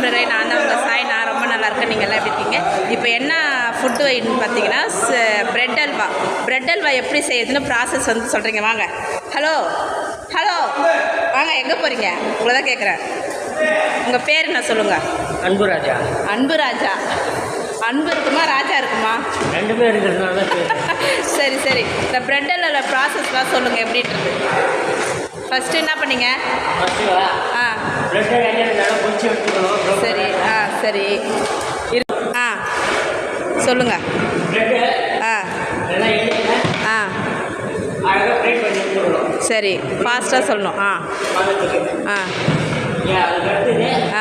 நண்பர்களே, நான் தான் உங்கள் சாய். நான் ரொம்ப நல்லா இருக்கேன். நீங்கள் எல்லாம் எப்படி இருக்கீங்க? இப்போ என்ன ஃபுட்டு பார்த்தீங்கன்னா பிரெட் அல்வா. பிரெட் அல்வா எப்படி செய்யுதுன்னு ப்ராசஸ் வந்து சொல்கிறீங்க. வாங்க. ஹலோ ஹலோ வாங்க. எங்கே போகிறீங்க? உங்களை தான் கேட்குறேன். உங்கள் பேர் என்ன சொல்லுங்கள்? அன்புராஜா. அன்புராஜா. அன்பு இருக்குமா ராஜா இருக்குமா? ரெண்டுமே இருக்கிறதுனால. சரி சரி. இந்த பிரெட் அல்வா ப்ராசஸ்லாம் சொல்லுங்கள் எப்படின்றது. ஃபஸ்ட்டு என்ன பண்ணீங்க? ஆ சரி. ஆ சரி. ஆ சொல்லுங்கள். ஆ ஆ சரி. ஃபாஸ்ட்டாக சொல்லணும். ஆ ஆ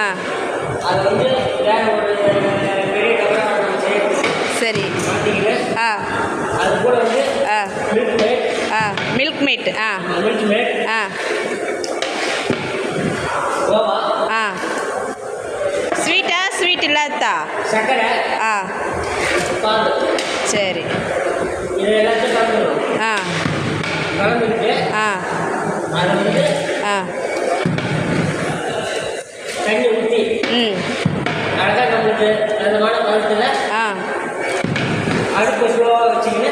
ஆ சரி. ஆ ஆ ஆ மில்க் மேட். ஆ ஆ ஆ ஸ்வீட்டா? ஸ்வீட் இல்லாதா? சக்கரை. ஆ சரி. ஆ ஆ ஆ தண்ணி ஊற்றி அழகாக நம்மளுக்கு நல்லமான பழத்தில் ஆ அடுப்பு ஸ்லோவாக வச்சுக்கின்னு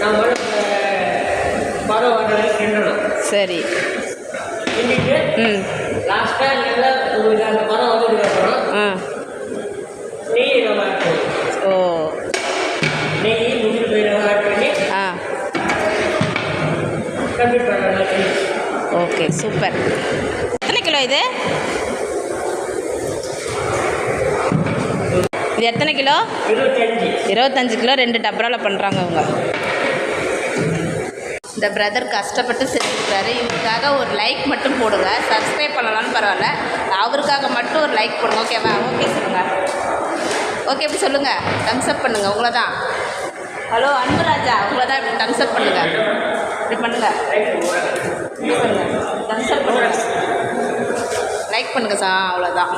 நம்ம பதம் வர வரைக்கும் கிண்டணும். சரி. கிண்டிட்டு லாஸ்ட்டாக நல்லா உங்களுக்கு அந்த பதம் வந்ததுக்கப்புறம் நெய் நம்ம ஆட் பண்ணுவோம். ஓ நெய் முந்திரி பயிரை ஆட் பண்ணி ஆ கம்ப்ளீட் பண்ணலாம். Okay super. எத்தனை கிலோ இது? இது எத்தனை கிலோ? 25 கிலோ. 2 டப்ராவில் பண்ணுறாங்க அவங்க. இந்த பிரதர் கஷ்டப்பட்டு செஞ்சுருக்காரு. இவருக்காக ஒரு லைக் மட்டும் போடுங்க. சப்ஸ்கிரைப் பண்ணலான்னு பரவாயில்ல, அவருக்காக மட்டும் ஒரு லைக் போடுங்க. ஓகேவா? ஓகே சொல்லுங்கள். ஓகே இப்படி சொல்லுங்கள். தம்ஸ்அப் பண்ணுங்கள். உங்களை தான். ஹலோ அன்புராஜா, உங்களை தான். இப்படி தம்ஸ்அப் பண்ணுங்கள். இப்படி பண்ணுங்கள். இப்படி பண்ணுங்கள். தம்ஸ்அப் பண்ணுங்கள். லைக் பண்ணுங்கள் சார். அவ்வளோதான்.